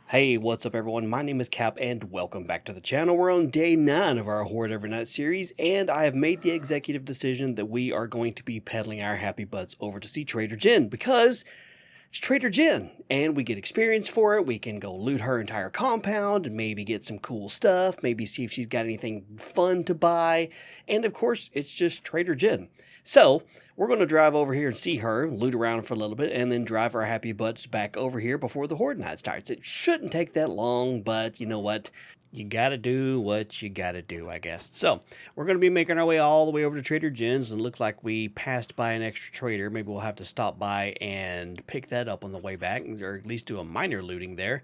Hey, what's up everyone? My name is Cap and welcome back to the channel. We're on day 9 of our Horde Every Night series, and I have made the executive decision that we are going to be peddling our happy butts over to see Trader Jenn because it's Trader Jenn and we get experience for it. We can go loot her entire compound and maybe get some cool stuff, maybe see if she's got anything fun to buy, and of course it's just Trader Jenn. So we're going to drive over here and see her, loot around for a little bit, and then drive our happy butts back over here before the Horde Night starts. It shouldn't take that long, but you know what? You gotta do what you gotta do, I guess. So we're going to be making our way all the way over to Trader Jenn's, and it looked like we passed by an extra trader. Maybe we'll have to stop by and pick that up on the way back, or at least do a minor looting there.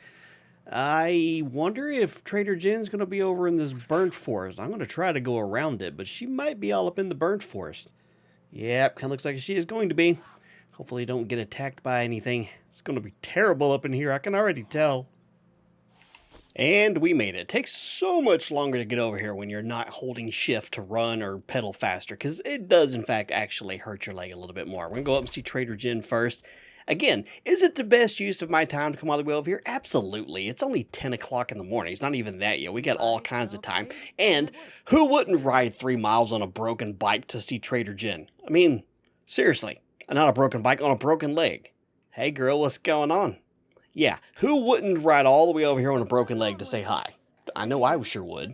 I wonder if Trader Jenn's going to be over in this burnt forest. I'm going to try to go around it, but she might be all up in the burnt forest. Yep, kind of looks like she is going to be. Hopefully don't get attacked by anything. It's going to be terrible up in here, I can already tell. And we made it. It takes so much longer to get over here when you're not holding shift to run or pedal faster, because it does, in fact, actually hurt your leg a little bit more. We're going to go up and see Trader Jenn first. Again, is it the best use of my time to come all the way over here? Absolutely. It's only 10 o'clock in the morning. It's not even that yet. We got all kinds of time. And who wouldn't ride 3 miles on a broken bike to see Trader Jenn? I mean, seriously, not a broken bike, on a broken leg. Hey girl, what's going on? Yeah, who wouldn't ride all the way over here on a broken leg to say hi? I know I sure would.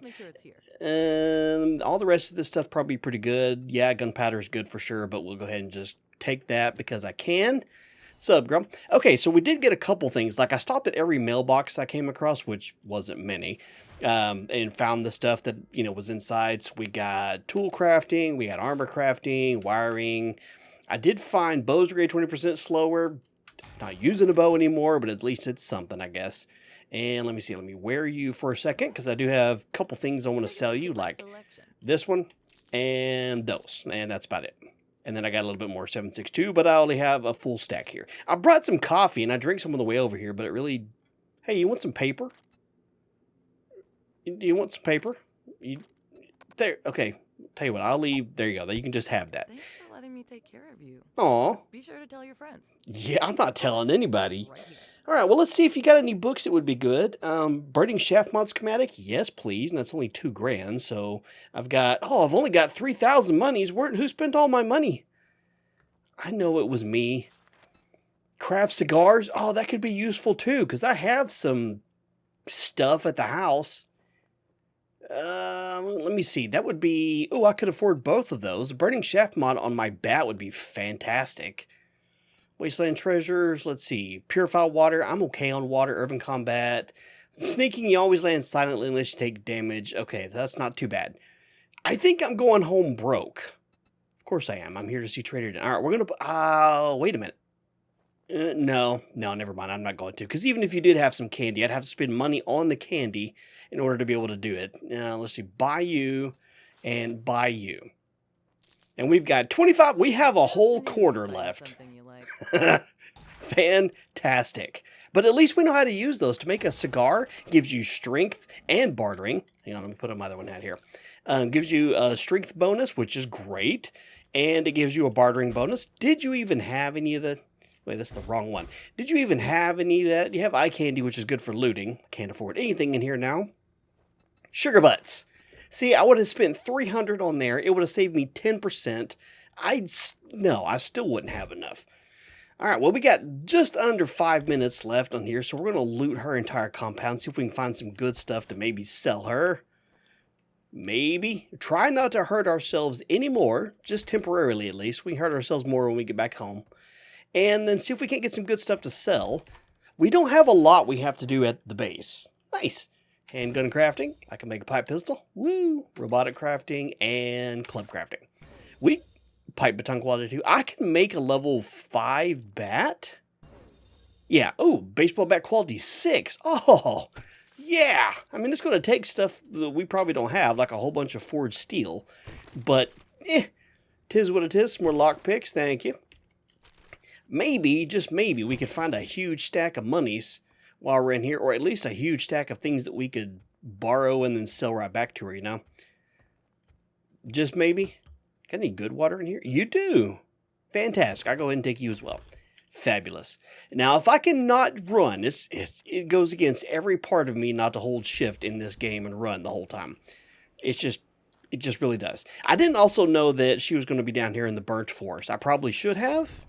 All the rest of this stuff probably pretty good. Yeah, gunpowder is good for sure, but we'll go ahead and just take that because I can. Sub, girl. Okay, so we did get a couple things. Like, I stopped at every mailbox I came across, which wasn't many, and found the stuff that, you know, was inside. So we got tool crafting, we got armor crafting, wiring. I did find bows are 20% slower. Not using a bow anymore, but at least it's something, I guess. And let me see. Let me wear you for a second, because I do have a couple things I want to sell you, like this one and those. And that's about it. And then I got a little bit more 762, but I only have a full stack here. I brought some coffee, and I drank some on the way over here, but it really... Hey, you want some paper? Do you want some paper? There, okay. Tell you what, I'll leave. There you go. You can just have that. Thanks for letting me take care of you. Aw. Be sure to tell your friends. Yeah, I'm not telling anybody. Right here. All right, well, let's see if you got any books that would be good. Burning Shaft Mod Schematic? Yes, please. And that's only $2,000. So I've only got 3,000 monies. Who spent all my money? I know it was me. Craft cigars? Oh, that could be useful too, because I have some stuff at the house. Let me see. That would be... Oh, I could afford both of those. Burning Shaft Mod on my bat would be fantastic. Wasteland Treasures, let's see. Purify Water, I'm okay on water. Urban Combat. Sneaking, you always land silently unless you take damage. Okay, that's not too bad. I think I'm going home broke. Of course I am. I'm here to see Trader Jenn. All right, we're going to... wait a minute. No, never mind. I'm not going to. Because even if you did have some candy, I'd have to spend money on the candy in order to be able to do it. Let's see. Buy you and buy you. And we've got 25... We have a whole quarter left. Fantastic. But at least we know how to use those. To make a cigar gives you strength and bartering. Hang on, let me put on my other one hat here. Gives you a strength bonus, which is great. And it gives you a bartering bonus. Did you even have any of the... Wait, that's the wrong one. Did you even have any of that? You have eye candy, which is good for looting. Can't afford anything in here now. Sugar butts. See, I would have spent $300 on there. It would have saved me 10%. I still wouldn't have enough. All right, well, we got just under 5 minutes left on here, so we're going to loot her entire compound, see if we can find some good stuff to maybe sell her. Maybe. Try not to hurt ourselves anymore, just temporarily at least. We can hurt ourselves more when we get back home. And then see if we can't get some good stuff to sell. We don't have a lot we have to do at the base. Nice. Handgun crafting. I can make a pipe pistol. Woo. Robotic crafting and club crafting. Pipe baton quality 2. I can make a level 5 bat. Yeah. Oh, baseball bat quality 6. Oh, yeah. I mean, it's going to take stuff that we probably don't have, like a whole bunch of forged steel. But, tis what it is. Some more lockpicks. Thank you. Maybe, just maybe, we could find a huge stack of monies while we're in here, or at least a huge stack of things that we could borrow and then sell right back to her, you know? Just maybe. Got any good water in here? You do. Fantastic. I'll go ahead and take you as well. Fabulous. Now, if I can not run, it goes against every part of me not to hold shift in this game and run the whole time. It just really does. I didn't also know that she was going to be down here in the burnt forest. I probably should have.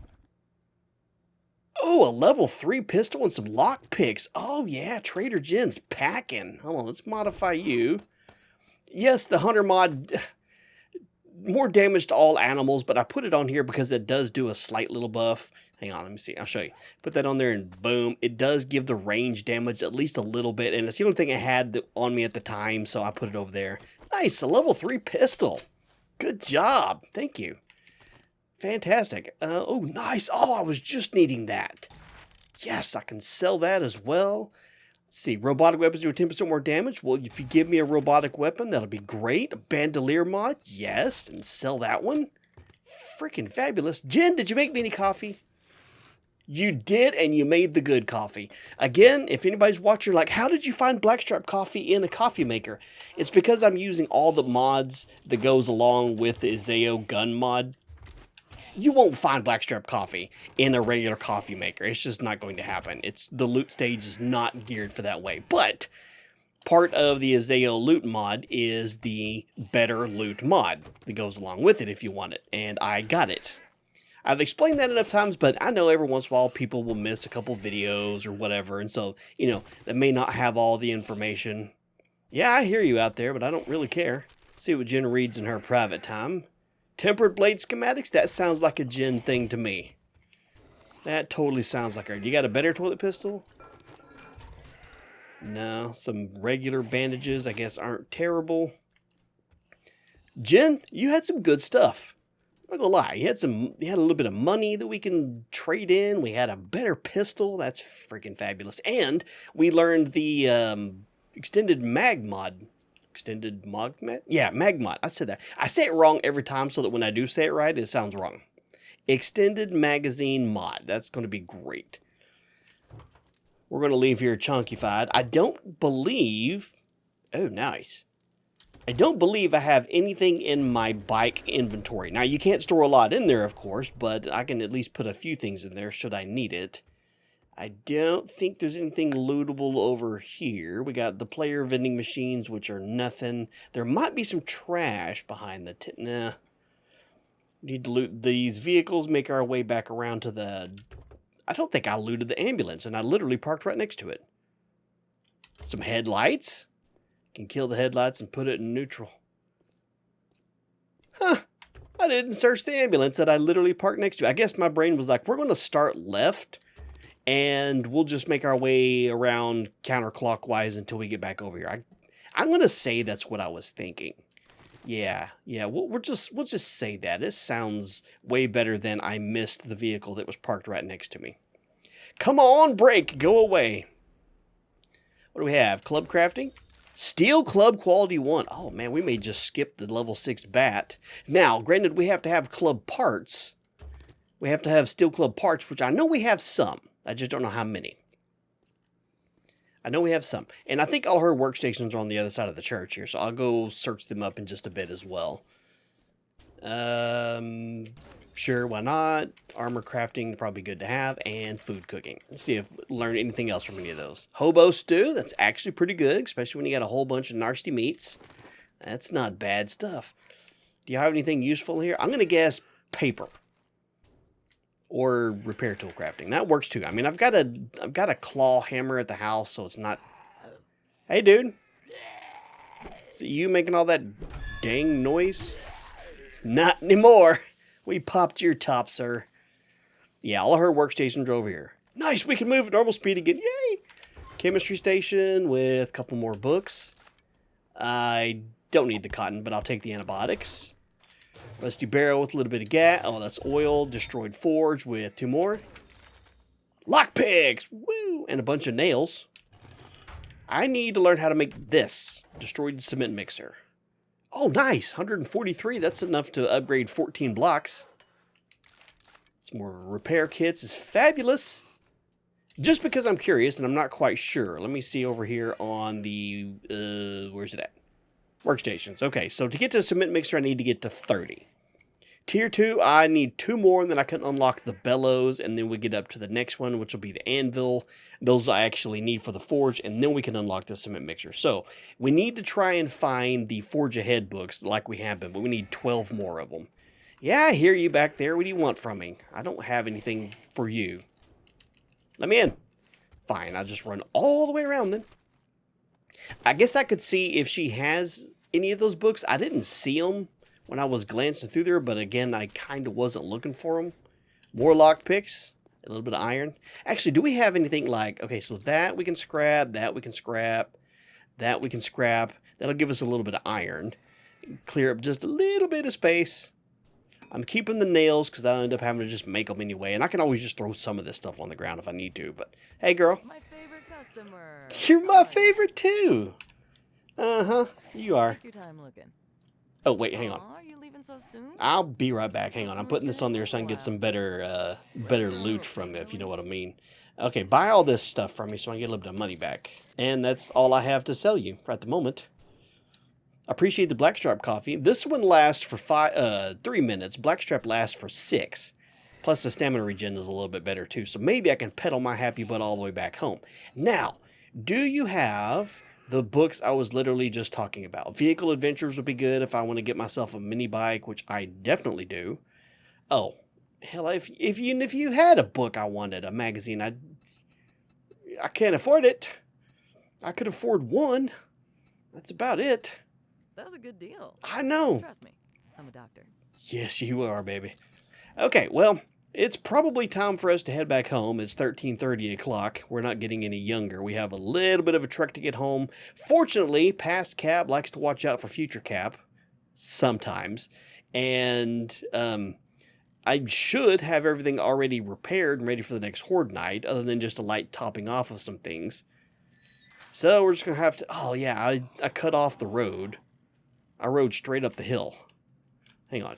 Oh, a level 3 pistol and some lockpicks. Oh, yeah, Trader Jenn's packing. Hold on, let's modify you. Yes, the hunter mod, more damage to all animals, but I put it on here because it does do a slight little buff. Hang on, let me see. I'll show you. Put that on there and boom. It does give the range damage at least a little bit, and it's the only thing I had on me at the time, so I put it over there. Nice, a level 3 pistol. Good job. Thank you. Fantastic. Oh, nice. Oh, I was just needing that. Yes, I can sell that as well. Let's see. Robotic weapons do 10% more damage. Well, if you give me a robotic weapon, that'll be great. A bandolier mod. Yes, and sell that one. Freaking fabulous. Jen, did you make me any coffee? You did, and you made the good coffee. Again, if anybody's watching, like, how did you find Blackstrap coffee in a coffee maker? It's because I'm using all the mods that goes along with the Izeo gun mod. You won't find Blackstrap coffee in a regular coffee maker. It's just not going to happen. The loot stage is not geared for that way. But part of the Izeo loot mod is the better loot mod that goes along with it if you want it. And I got it. I've explained that enough times, but I know every once in a while people will miss a couple videos or whatever. And so, they may not have all the information. Yeah, I hear you out there, but I don't really care. See what Jen reads in her private time. Tempered blade schematics? That sounds like a Jen thing to me. That totally sounds like her. You got a better toilet pistol? No. Some regular bandages, I guess, aren't terrible. Jen, you had some good stuff. I'm not gonna lie. You had a little bit of money that we can trade in. We had a better pistol. That's freaking fabulous. And we learned the extended mag mod. Extended mag mod? Yeah, mag mod. I said that. I say it wrong every time so that when I do say it right, it sounds wrong. Extended magazine mod. That's going to be great. We're going to leave here chunkified. I don't believe... Oh, nice. I don't believe I have anything in my bike inventory. Now, you can't store a lot in there, of course, but I can at least put a few things in there should I need it. I don't think there's anything lootable over here. We got the player vending machines, which are nothing. There might be some trash behind the... Nah. We need to loot these vehicles, make our way back around to the... I don't think I looted the ambulance, and I literally parked right next to it. Some headlights. Can kill the headlights and put it in neutral. Huh. I didn't search the ambulance that I literally parked next to. I guess my brain was like, we're going to start left, and we'll just make our way around counterclockwise until we get back over here. I'm going to say that's what I was thinking. Yeah, we'll just say that. It sounds way better than I missed the vehicle that was parked right next to me. Come on, brake, go away. What do we have? Club crafting? Steel Club Quality 1. Oh, man, we may just skip the level 6 bat. Now, granted, we have to have club parts. We have to have Steel Club parts, which I know we have some. I just don't know how many. I know we have some. And I think all her workstations are on the other side of the church here, so I'll go search them up in just a bit as well. Sure, why not? Armor crafting, probably good to have. And food cooking. Let's see if we learn anything else from any of those. Hobo stew, that's actually pretty good, especially when you got a whole bunch of nasty meats. That's not bad stuff. Do you have anything useful here? I'm going to guess paper. Or repair tool crafting. That works too. I mean, I've got a claw hammer at the house, so it's not... Hey, dude. See you making all that dang noise? Not anymore. We popped your top, sir. Yeah, all of her workstations are over here. Nice, we can move at normal speed again. Yay! Chemistry station with a couple more books. I don't need the cotton, but I'll take the antibiotics. Rusty barrel with a little bit of gas. Oh, that's oil. Destroyed forge with 2 more. Lockpicks! Woo! And a bunch of nails. I need to learn how to make this. Destroyed cement mixer. Oh, nice. 143. That's enough to upgrade 14 blocks. Some more repair kits is fabulous. Just because I'm curious and I'm not quite sure. Let me see over here on the... where's it at? Workstations. Okay, so to get to a cement mixer, I need to get to 30. Tier 2, I need 2 more, and then I can unlock the bellows, and then we get up to the next one, which will be the anvil. Those I actually need for the forge, and then we can unlock the cement mixer. So, we need to try and find the Forge Ahead books like we have been, but we need 12 more of them. Yeah, I hear you back there. What do you want from me? I don't have anything for you. Let me in. Fine, I'll just run all the way around then. I guess I could see if she has any of those books. I didn't see them when I was glancing through there, but again, I kind of wasn't looking for them. More lockpicks, a little bit of iron. Actually, do we have anything like, okay, so that we can scrap, that we can scrap, that we can scrap. That'll give us a little bit of iron. Clear up just a little bit of space. I'm keeping the nails because I'll end up having to just make them anyway, and I can always just throw some of this stuff on the ground if I need to, but hey, girl. My favorite customer. You're my favorite, too. Uh-huh, you are. Take your time looking. Oh, wait, hang on. Are you leaving so soon? I'll be right back. Hang on. I'm putting this on there so I can get some better loot from it, if you know what I mean. Okay, buy all this stuff from me so I can get a little bit of money back. And that's all I have to sell you at the moment. Appreciate the Blackstrap coffee. This one lasts for 3 minutes. Blackstrap lasts for 6. Plus the stamina regen is a little bit better too. So maybe I can pedal my happy butt all the way back home. Now, do you have the books I was literally just talking about? Vehicle Adventures would be good if I want to get myself a mini bike, which I definitely do. Oh, hell, if you had a book I wanted, a magazine, I can't afford it. I could afford one. That's about it. That was a good deal. I know. Trust me, I'm a doctor. Yes, you are, baby. Okay, well, it's probably time for us to head back home. It's 13:30 o'clock. We're not getting any younger. We have a little bit of a trek to get home. Fortunately, past Cap likes to watch out for future Cap. Sometimes. And I should have everything already repaired and ready for the next Horde night, other than just a light topping off of some things. So we're just going to have to... Oh, yeah, I cut off the road. I rode straight up the hill. Hang on.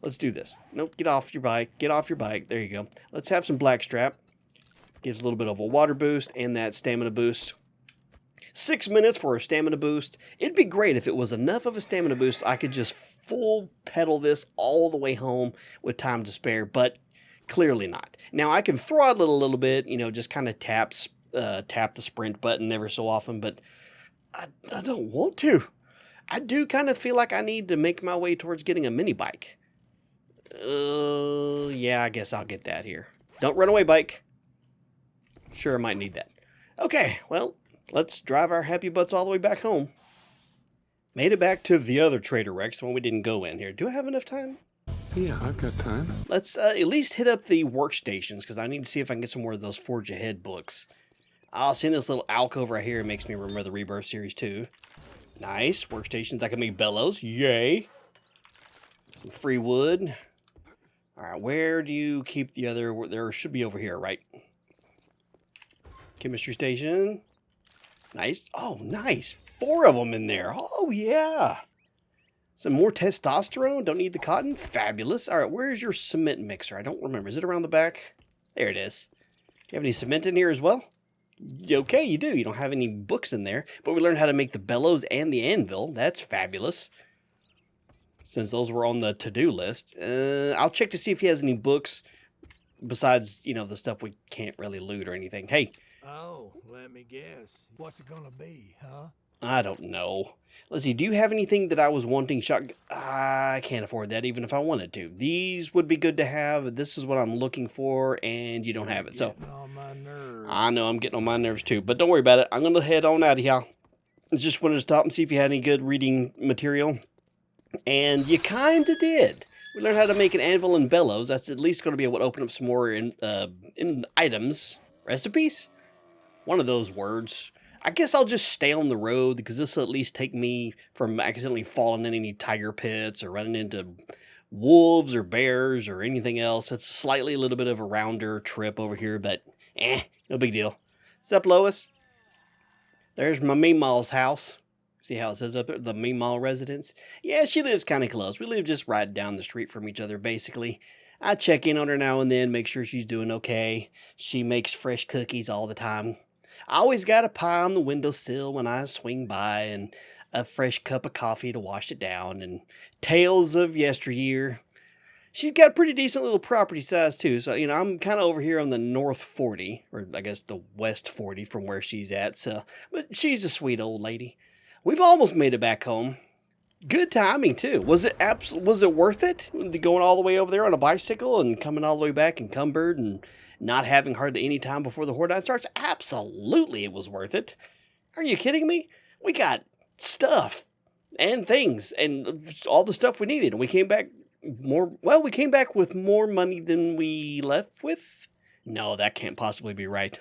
Let's do this. Nope, get off your bike. Get off your bike. There you go. Let's have some Blackstrap. Gives a little bit of a water boost and that stamina boost. 6 minutes for a stamina boost. It'd be great if it was enough of a stamina boost I could just full pedal this all the way home with time to spare, but clearly not. Now, I can throttle it a little bit, just kind of tap the sprint button every so often, but I don't want to. I do kind of feel like I need to make my way towards getting a mini bike. Yeah, I guess I'll get that here. Don't run away, bike. Sure, I might need that. Okay, well, let's drive our happy butts all the way back home. Made it back to the other Trader Rex, the one we didn't go in here. Do I have enough time? Yeah, I've got time. Let's at least hit up the workstations, because I need to see if I can get some more of those Forge Ahead books. I'll see this little alcove right here. It makes me remember the Rebirth series too. Nice. Workstations. I can make bellows. Yay. Some free wood. Alright, where do you keep the other... There should be over here, right? Chemistry station. Nice. Oh, nice. 4 of them in there. Oh, yeah. Some more testosterone. Don't need the cotton. Fabulous. Alright, where's your cement mixer? I don't remember. Is it around the back? There it is. Do you have any cement in here as well? Okay, you do. You don't have any books in there. But we learned how to make the bellows and the anvil. That's fabulous. Since those were on the to-do list. I'll check to see if he has any books besides, the stuff we can't really loot or anything. Hey. Oh, let me guess. What's it gonna be, huh? I don't know. Let's see. Do you have anything that I was wanting? I can't afford that even if I wanted to. These would be good to have. This is what I'm looking for, and you don't have it. So On my nerves. I know I'm getting on my nerves too, but don't worry about it. I'm going to head on out of here. I just wanted to stop and see if you had any good reading material. And you kind of did. We learned how to make an anvil and bellows. That's at least going to be able to open up some more in items. Recipes? One of those words. I guess I'll just stay on the road because this will at least take me from accidentally falling in any tiger pits or running into wolves or bears or anything else. It's slightly a little bit of a rounder trip over here, but no big deal. What's up, Lois? There's my Meemaw's house. See how it says up there? The Meemaw residence? Yeah, she lives kind of close. We live just right down the street from each other, basically. I check in on her now and then, make sure she's doing okay. She makes fresh cookies all the time. I always got a pie on the windowsill when I swing by and a fresh cup of coffee to wash it down and tales of yesteryear. she's got a pretty decent little property size too. So, you know, I'm kind of over here on the north 40, or I guess the west 40 from where she's at. So, but she's a sweet old lady. We've almost made it back home. Good timing too. Was it worth it? Going all the way over there on a bicycle and coming all the way back encumbered and not having hardly any time before the Horde Night starts? Absolutely, it was worth it. Are you kidding me? We got stuff and things and all the stuff we needed, and we came back we came back with more money than we left with. No, that can't possibly be right.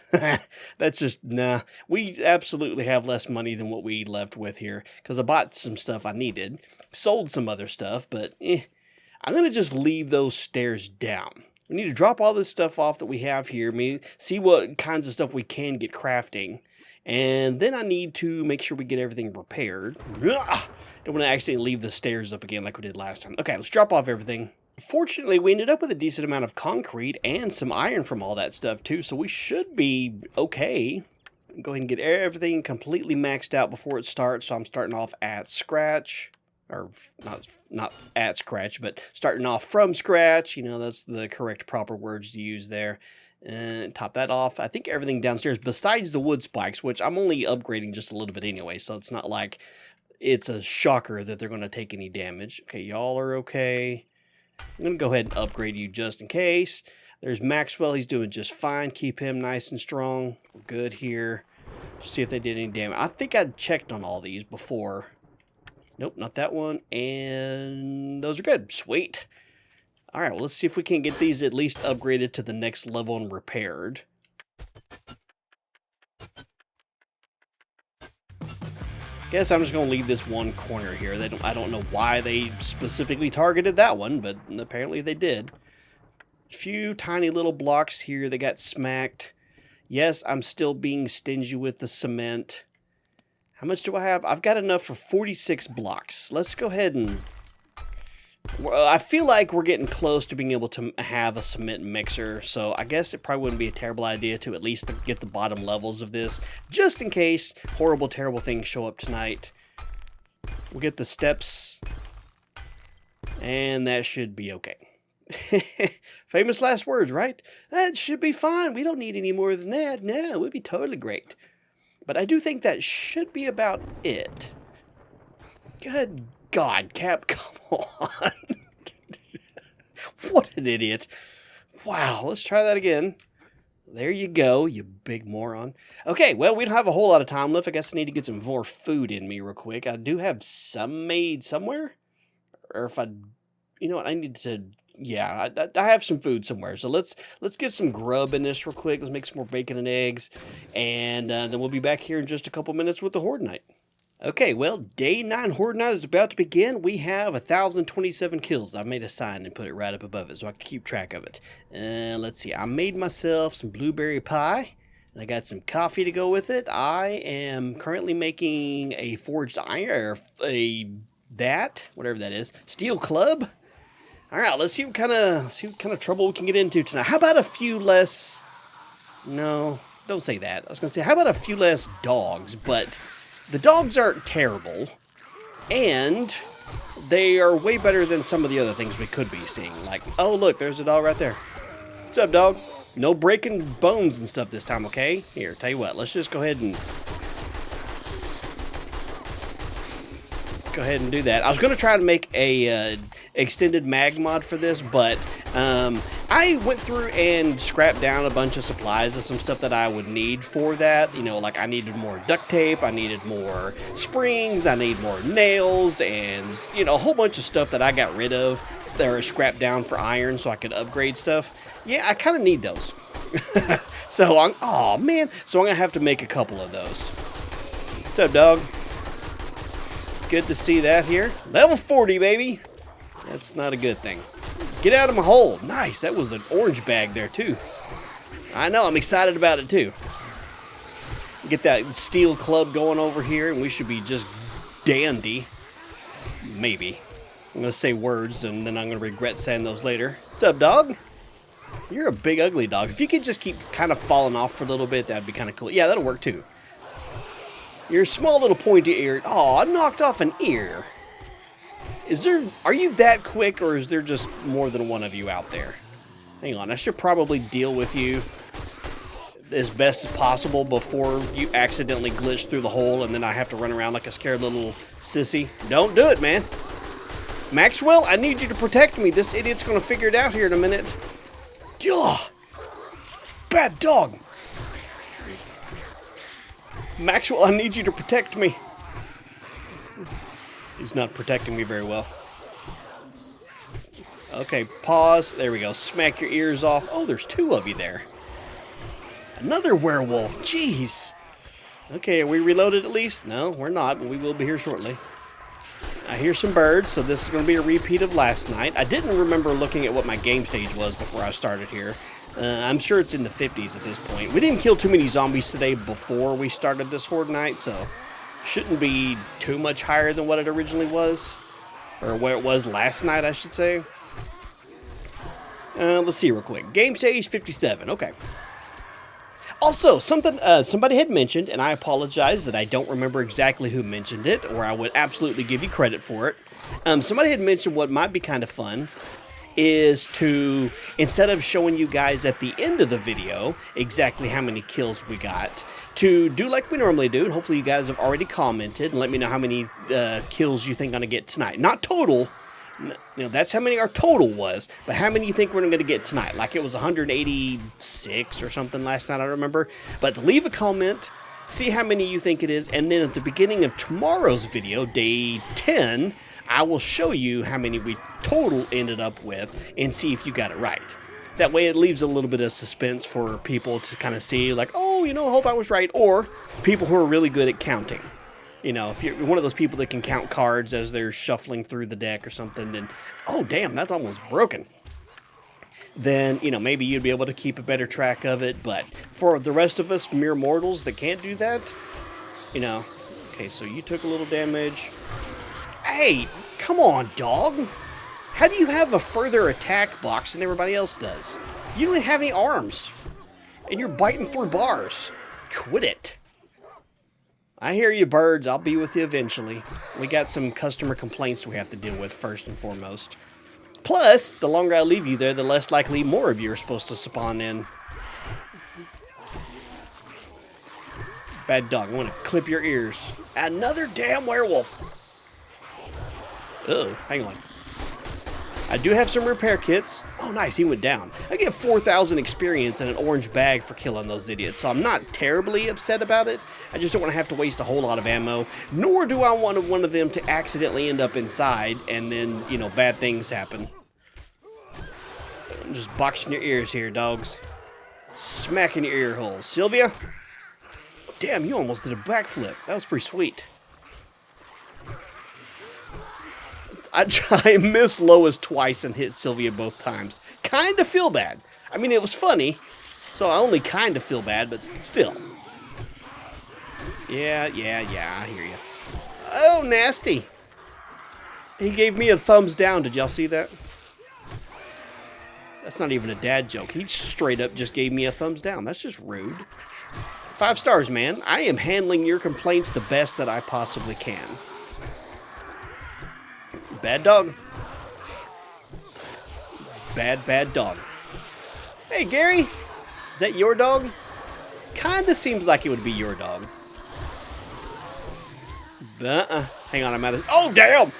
That's just, nah. We absolutely have less money than what we left with here, because I bought some stuff I needed, sold some other stuff, but I'm going to just leave those stairs down. We need to drop all this stuff off that we have here, see what kinds of stuff we can get crafting, and then I need to make sure we get everything repaired. Don't want to accidentally leave the stairs up again like we did last time. Okay, let's drop off everything. Fortunately, we ended up with a decent amount of concrete and some iron from all that stuff too, so we should be okay. Go ahead and get everything completely maxed out before it starts, so I'm starting off at scratch. Or not at scratch, but starting off from scratch. You know, that's the correct proper words to use there. And top that off. I think everything downstairs, besides the wood spikes, which I'm only upgrading just a little bit anyway, so it's not like it's a shocker that they're going to take any damage. Okay, y'all are okay. I'm going to go ahead and upgrade you just in case. There's Maxwell. He's doing just fine. Keep him nice and strong. We're good here. See if they did any damage. I think I checked on all these before. Nope, not that one. And those are good. Sweet. All right, well, let's see if we can get these at least upgraded to the next level and repaired. Guess I'm just going to leave this one corner here. I don't know why they specifically targeted that one, but apparently they did. A few tiny little blocks here that got smacked. Yes, I'm still being stingy with the cement. How much do I have? I've got enough for 46 blocks. Let's go ahead and... I feel like we're getting close to being able to have a cement mixer, so I guess it probably wouldn't be a terrible idea to at least get the bottom levels of this, just in case horrible, terrible things show up tonight. We'll get the steps, and that should be okay. Famous last words, right? That should be fine. We don't need any more than that. No, it would be totally great. But I do think that should be about it. Good God, Cap, come on. What an idiot. Wow, let's try that again. There you go, you big moron. Okay, well, we don't have a whole lot of time left. I guess I need to get some more food in me real quick. I do have some made somewhere. Or if I... You know what, I need to... Yeah, I have some food somewhere. So let's get some grub in this real quick. Let's make some more bacon and eggs. And then we'll be back here in just a couple minutes with the Horde Night. Okay, well, day 9 Horde Night is about to begin. We have 1,027 kills. I've made a sign and put it right up above it so I can keep track of it. Let's see. I made myself some blueberry pie. And I got some coffee to go with it. I am currently making a forged iron, or whatever that is, steel club. All right, let's see what kind of trouble we can get into tonight. How about a few less... No, don't say that. I was going to say, how about a few less dogs, but... The dogs aren't terrible, and they are way better than some of the other things we could be seeing. Like, oh, look, there's a dog right there. What's up, dog? No breaking bones and stuff this time, okay? Here, tell you what, let's just go ahead and... Let's go ahead and do that. I was going to try to make a extended mag mod for this, but I went through and scrapped down a bunch of supplies of some stuff that I would need for that. You know, like I needed more duct tape, I needed more springs, I need more nails, and, you know, a whole bunch of stuff that I got rid of that are scrapped down for iron so I could upgrade stuff. Yeah, I kind of need those. So, oh man, so I'm going to have to make a couple of those. What's up, dog? It's good to see that here. Level 40, baby. That's not a good thing. Get out of my hole. Nice. That was an orange bag there, too. I know. I'm excited about it, too. Get that steel club going over here, and we should be just dandy. Maybe. I'm going to say words, and then I'm going to regret saying those later. What's up, dog? You're a big, ugly dog. If you could just keep kind of falling off for a little bit, that'd be kind of cool. Yeah, that'll work, too. You're a small little pointy ear. Oh, I knocked off an ear. Are you that quick, or is there just more than one of you out there? Hang on, I should probably deal with you as best as possible before you accidentally glitch through the hole and then I have to run around like a scared little sissy. Don't do it, man. Maxwell, I need you to protect me. This idiot's gonna figure it out here in a minute. Gah! Bad dog. Maxwell, I need you to protect me. He's not protecting me very well. Okay, pause. There we go. Smack your ears off. Oh, there's two of you there. Another werewolf. Jeez. Okay, are we reloaded at least? No, we're not, but we will be here shortly. I hear some birds, so this is going to be a repeat of last night. I didn't remember looking at what my game stage was before I started here. I'm sure it's in the 50s at this point. We didn't kill too many zombies today before we started this Horde night, so shouldn't be too much higher than what it originally was. Or what it was last night, I should say. Let's see real quick. Game stage 57. Okay. Also, somebody had mentioned, and I apologize that I don't remember exactly who mentioned it, or I would absolutely give you credit for it. Somebody had mentioned what might be kind of fun is to, instead of showing you guys at the end of the video exactly how many kills we got, to do like we normally do, and hopefully you guys have already commented and let me know how many kills you think I'm going to get tonight. Not total. You know, that's how many our total was, but how many you think we're going to get tonight? Like it was 186 or something last night, I don't remember. But leave a comment, see how many you think it is, and then at the beginning of tomorrow's video, day 10, I will show you how many we total ended up with and see if you got it right. That way it leaves a little bit of suspense for people to kind of see, like, oh, you know, I hope I was right, or people who are really good at counting. You know, if you're one of those people that can count cards as they're shuffling through the deck or something, then, oh, damn, that's almost broken. Then, you know, maybe you'd be able to keep a better track of it. But for the rest of us mere mortals that can't do that, you know, okay, so you took a little damage. Hey, come on, dog. How do you have a further attack box than everybody else does? You don't have any arms. And you're biting through bars. Quit it. I hear you, birds. I'll be with you eventually. We got some customer complaints we have to deal with first and foremost. Plus, the longer I leave you there, the less likely more of you are supposed to spawn in. Bad dog. I want to clip your ears. Another damn werewolf. Uh-oh. Hang on. I do have some repair kits. Oh, nice. He went down. I get 4,000 experience and an orange bag for killing those idiots, so I'm not terribly upset about it. I just don't want to have to waste a whole lot of ammo, nor do I want one of them to accidentally end up inside and then, you know, bad things happen. I'm just boxing your ears here, dogs. Smacking your ear holes. Sylvia? Damn, you almost did a backflip. That was pretty sweet. I missed Lois twice and hit Sylvia both times. Kind of feel bad. I mean, it was funny, so I only kind of feel bad, but still. Yeah, I hear you. Oh, nasty. He gave me a thumbs down. Did y'all see that? That's not even a dad joke. He straight up just gave me a thumbs down. That's just rude. 5 stars, man. I am handling your complaints the best that I possibly can. Bad dog. Bad dog. Hey, Gary. Is that your dog? Kinda seems like it would be your dog. Hang on, I'm out of... Oh, damn!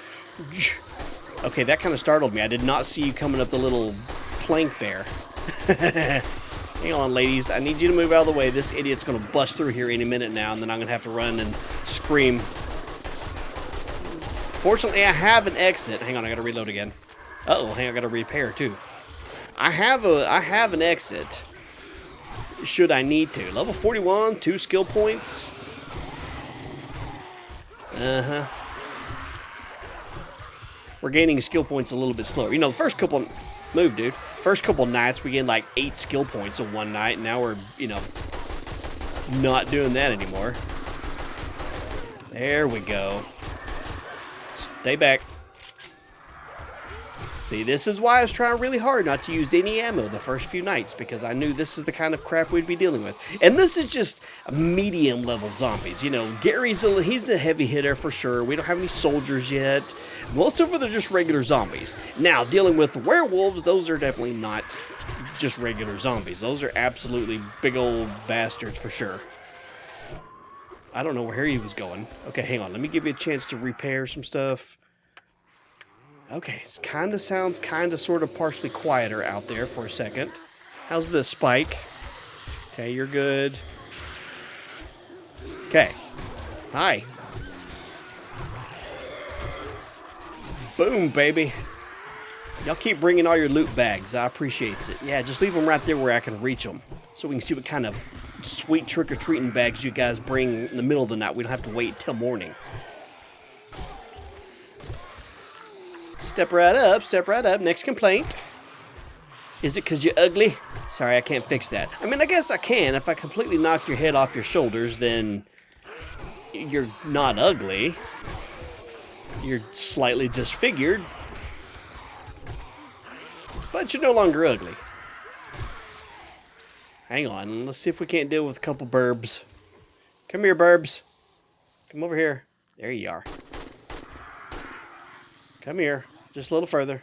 Okay, that kind of startled me. I did not see you coming up the little plank there. Hang on, ladies. I need you to move out of the way. This idiot's going to bust through here any minute now, and then I'm going to have to run and scream. Fortunately, I have an exit. Hang on, I gotta reload again. Uh-oh, hang on, I gotta repair too. I have an exit. Should I need to. Level 41, 2 skill points. Uh-huh. We're gaining skill points a little bit slower. You know, the first couple... Move, dude. First couple nights, we gained like 8 skill points in one night, and now we're, you know, not doing that anymore. There we go. Stay back. See, this is why I was trying really hard not to use any ammo the first few nights, because I knew this is the kind of crap we'd be dealing with. And this is just medium level zombies. You know, he's a heavy hitter for sure. We don't have any soldiers yet. Most of them are just regular zombies. Now, dealing with the werewolves, those are definitely not just regular zombies. Those are absolutely big old bastards for sure. I don't know where he was going. Okay, hang on. Let me give you a chance to repair some stuff. Okay, it sounds sort of partially quieter out there for a second. How's this, Spike? Okay, you're good. Okay. Hi. Boom, baby. Y'all keep bringing all your loot bags. I appreciate it. Yeah, just leave them right there where I can reach them, so we can see what kind of sweet trick-or-treating bags you guys bring in the middle of the night. We don't have to wait till morning. Step right up, step right up. Next complaint. Is it because you're ugly? Sorry, I can't fix that. I mean, I guess I can. If I completely knock your head off your shoulders, then you're not ugly. You're slightly disfigured. But you're no longer ugly. Hang on, let's see if we can't deal with a couple burbs. Come here, burbs. Come over here. There you are. Come here. Just a little further.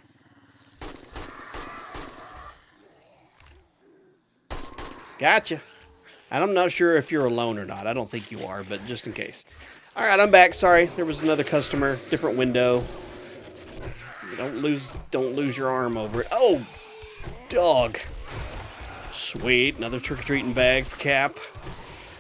Gotcha. And I'm not sure if you're alone or not. I don't think you are, but just in case. Alright, I'm back. Sorry, there was another customer. Different window. Don't lose your arm over it. Oh, dog. Sweet, another trick-or-treating bag for Cap.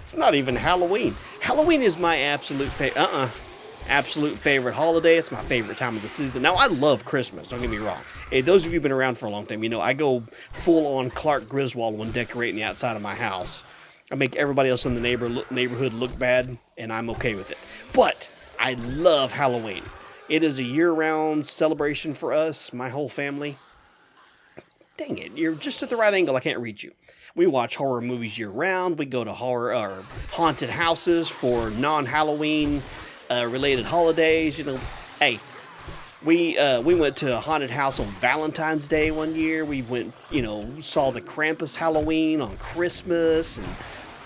It's not even Halloween. Halloween is my absolute favorite holiday. It's my favorite time of the season. Now, I love Christmas, don't get me wrong. Hey, those of you who've been around for a long time, you know, I go full-on Clark Griswold when decorating the outside of my house. I make everybody else in the neighborhood look bad, and I'm okay with it. But I love Halloween. It is a year-round celebration for us, my whole family. Dang it, you're just at the right angle. I can't reach you. We watch horror movies year-round. We go to haunted houses for non-Halloween related holidays. You know, hey, we went to a haunted house on Valentine's Day one year. We went, you know, saw the Krampus Halloween on Christmas and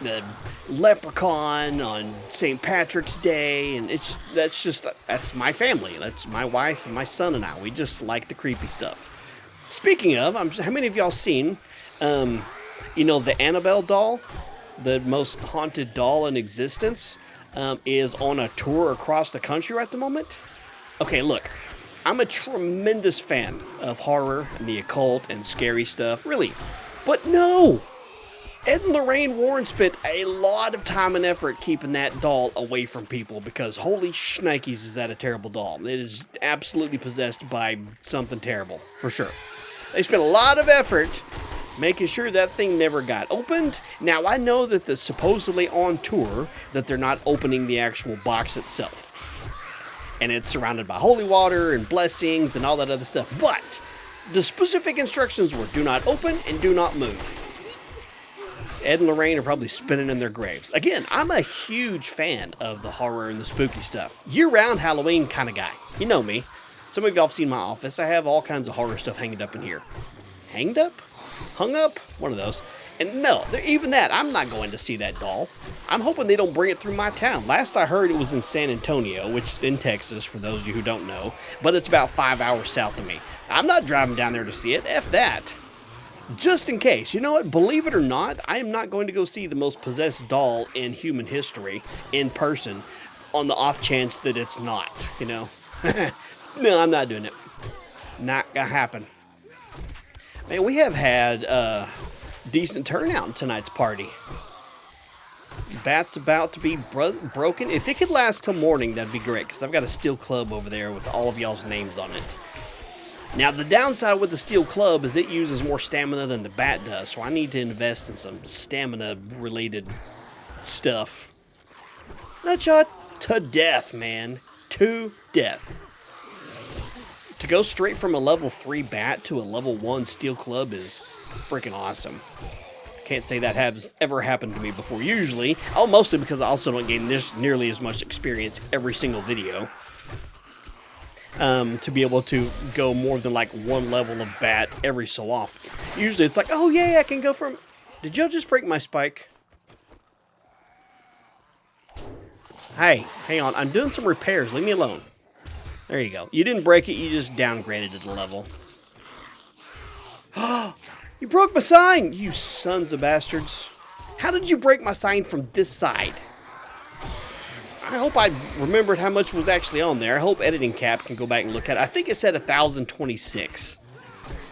the Leprechaun on St. Patrick's Day, and that's my family. That's my wife and my son and I. We just like the creepy stuff. Speaking of, how many of y'all seen, you know, the Annabelle doll, the most haunted doll in existence, is on a tour across the country at the moment? Okay, look, I'm a tremendous fan of horror and the occult and scary stuff, really, but no! Ed and Lorraine Warren spent a lot of time and effort keeping that doll away from people because holy shnikes is that a terrible doll. It is absolutely possessed by something terrible, for sure. They spent a lot of effort making sure that thing never got opened. Now, I know that the supposedly on tour that they're not opening the actual box itself. And it's surrounded by holy water and blessings and all that other stuff. But the specific instructions were do not open and do not move. Ed and Lorraine are probably spinning in their graves. Again, I'm a huge fan of the horror and the spooky stuff. Year-round Halloween kind of guy. You know me. Some of y'all have seen my office. I have all kinds of horror stuff hanged up in here. Hanged up? Hung up? One of those. And no, even that, I'm not going to see that doll. I'm hoping they don't bring it through my town. Last I heard, it was in San Antonio, which is in Texas, for those of you who don't know. But it's about 5 hours south of me. I'm not driving down there to see it. F that. Just in case. You know what? Believe it or not, I am not going to go see the most possessed doll in human history in person on the off chance that it's not, you know? No, I'm not doing it. Not gonna happen. Man, we have had decent turnout in tonight's party. Bat's about to be broken. If it could last till morning, that'd be great, because I've got a steel club over there with all of y'all's names on it. Now, the downside with the steel club is it uses more stamina than the bat does, so I need to invest in some stamina-related stuff. Nutshot to death, man. To death. To go straight from a level 3 bat to a level 1 steel club is freaking awesome. Can't say that has ever happened to me before. Usually, mostly because I also don't gain this nearly as much experience every single video. to be able to go more than like one level of bat every so often. Usually it's like, oh yeah, I can go from... Did y'all just break my spike? Hey, hang on. I'm doing some repairs. Leave me alone. There you go. You didn't break it. You just downgraded it a level. You broke my sign, you sons of bastards. How did you break my sign from this side? I hope I remembered how much was actually on there. I hope Editing Cap can go back and look at it. I think it said 1,026.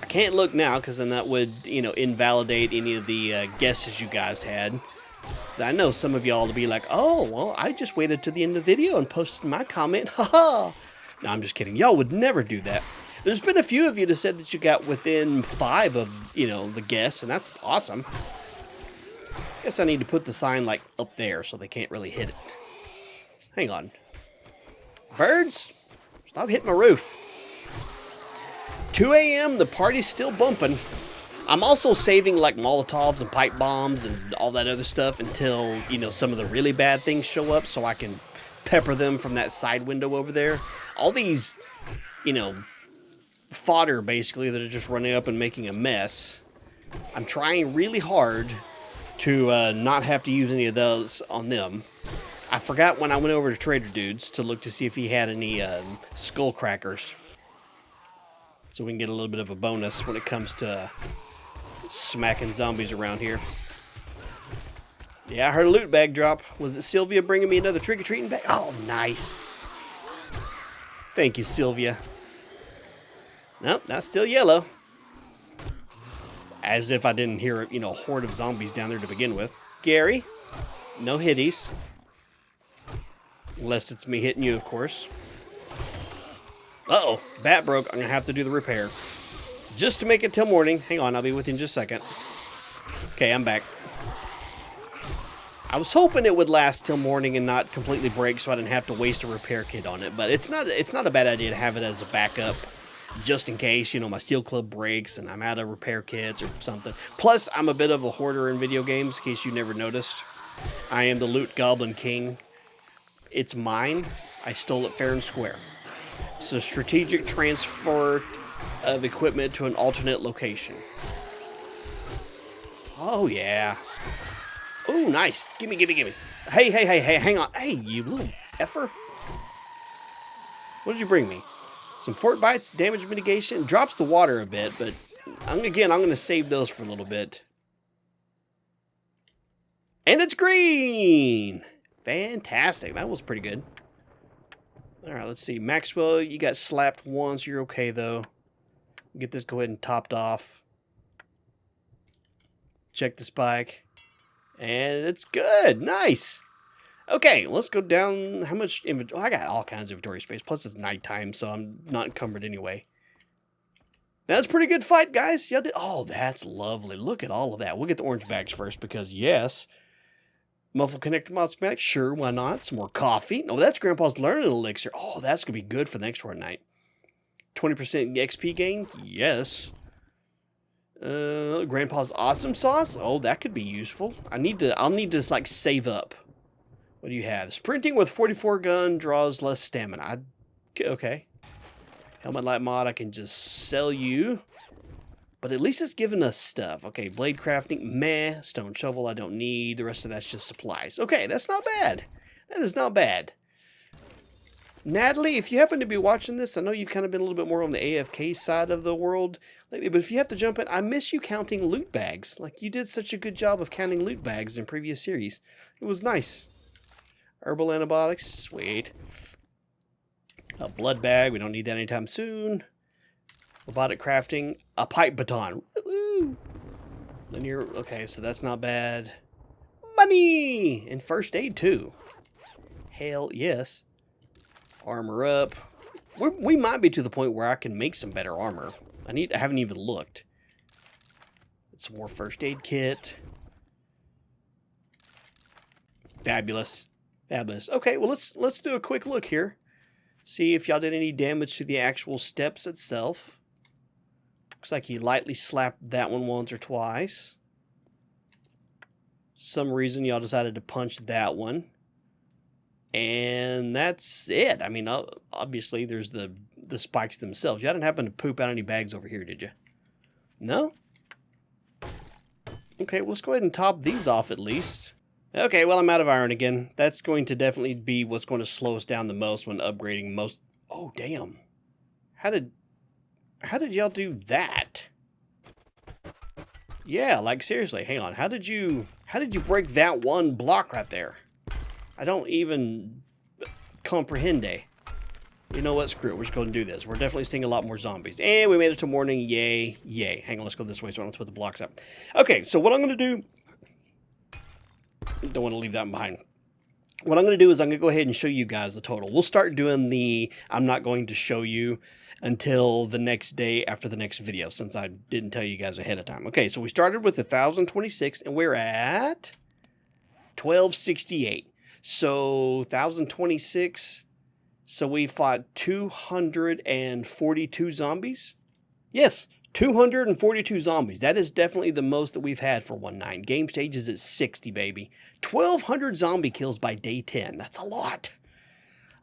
I can't look now because then that would, you know, invalidate any of the guesses you guys had. Because I know some of y'all will be like, oh, well, I just waited to the end of the video and posted my comment. Haha. No, I'm just kidding. Y'all would never do that. There's been a few of you that said that you got within 5 of, you know, the guess, and that's awesome. Guess I need to put the sign, like, up there so they can't really hit it. Hang on. Birds, stop hitting my roof. 2 a.m., the party's still bumping. I'm also saving, like, Molotovs and pipe bombs and all that other stuff until, you know, some of the really bad things show up so I can pepper them from that side window over there. All these, you know... fodder, basically, that are just running up and making a mess. I'm trying really hard to not have to use any of those on them. I forgot when I went over to Trader Dude's to look to see if he had any skull crackers. So we can get a little bit of a bonus when it comes to smacking zombies around here. Yeah, I heard a loot bag drop. Was it Sylvia bringing me another trick-or-treating bag? Oh, nice. Thank you, Sylvia. Nope, that's still yellow. As if I didn't hear, you know, a horde of zombies down there to begin with. Gary, no hitties. Unless it's me hitting you, of course. Uh-oh, bat broke. I'm going to have to do the repair. Just to make it till morning. Hang on, I'll be with you in just a second. Okay, I'm back. I was hoping it would last till morning and not completely break so I didn't have to waste a repair kit on it. But it's not a bad idea to have it as a backup. Just in case, you know, my steel club breaks and I'm out of repair kits or something. Plus, I'm a bit of a hoarder in video games, in case you never noticed. I am the Loot Goblin King. It's mine. I stole it fair and square. It's a strategic transfer of equipment to an alternate location. Oh, yeah. Oh, nice. Gimme. Hey, hang on. Hey, you little effer. What did you bring me? Some fort bites, damage mitigation, drops the water a bit, but I'm going to save those for a little bit. And it's green! Fantastic. That was pretty good. All right, let's see. Maxwell, you got slapped once. You're okay, though. Get this go ahead and topped off. Check the spike. And it's good. Nice. Okay, let's go down. How much inventory? I got all kinds of inventory space. Plus, it's nighttime, so I'm not encumbered anyway. That's a pretty good fight, guys. Y'all did. Oh, that's lovely. Look at all of that. We'll get the orange bags first because, yes. Muffle connected mod schematic. Sure, why not? Some more coffee. Oh, that's Grandpa's learning elixir. Oh, that's going to be good for the next Horde night. 20% XP gain. Yes. Grandpa's awesome sauce. Oh, that could be useful. I'll need to like save up. What do you have? Sprinting with 44 gun draws less stamina. Okay. Helmet light mod, I can just sell you. But at least it's giving us stuff. Okay, blade crafting, meh. Stone shovel, I don't need. The rest of that's just supplies. Okay, that's not bad. That is not bad. Natalie, if you happen to be watching this, I know you've kind of been a little bit more on the AFK side of the world lately, but if you have to jump in, I miss you counting loot bags. Like, you did such a good job of counting loot bags in previous series. It was nice. Herbal antibiotics, sweet. A blood bag, we don't need that anytime soon. Robotic crafting, a pipe baton. Woo! Linear, okay, so that's not bad. Money! And first aid, too. Hell yes. Armor up. We might be to the point where I can make some better armor. I haven't even looked. Some more first aid kit. Fabulous. Fabulous. Okay, well let's do a quick look here. See if y'all did any damage to the actual steps itself. Looks like he lightly slapped that one once or twice. Some reason y'all decided to punch that one. And that's it. I mean, obviously there's the the spikes themselves. Y'all didn't happen to poop out any bags over here, did you? No? Okay, well, let's go ahead and top these off at least. Okay, well, I'm out of iron again. That's going to definitely be what's going to slow us down the most when upgrading most... Oh, damn. How did y'all do that? Yeah, like seriously, hang on. How did you break that one block right there? I don't even comprehend. You know what? Screw it. We're just going to do this. We're definitely seeing a lot more zombies. And we made it to morning. Yay. Yay. Hang on. Let's go this way so I don't have to put the blocks up. Okay. So what I'm going to do... Don't want to leave that behind. What I'm going to do is I'm going to go ahead and show you guys the total. We'll start doing the... I'm not going to show you until the next day after the next video, since I didn't tell you guys ahead of time. Okay. So we started with 1,026 and we're at 1,268. So 1,026... So we fought 242 zombies? Yes, 242 zombies. That is definitely the most that we've had for 1.9. Game stage is at 60, baby. 1,200 zombie kills by day 10. That's a lot.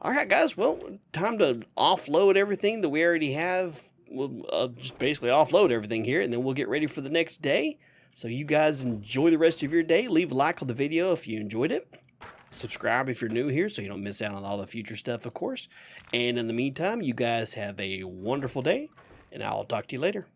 All right, guys. Well, time to offload everything that we already have. We'll just basically offload everything here, and then we'll get ready for the next day. So you guys enjoy the rest of your day. Leave a like on the video if you enjoyed it. Subscribe if you're new here so you don't miss out on all the future stuff, of course. And in the meantime, you guys have a wonderful day, and I'll talk to you later.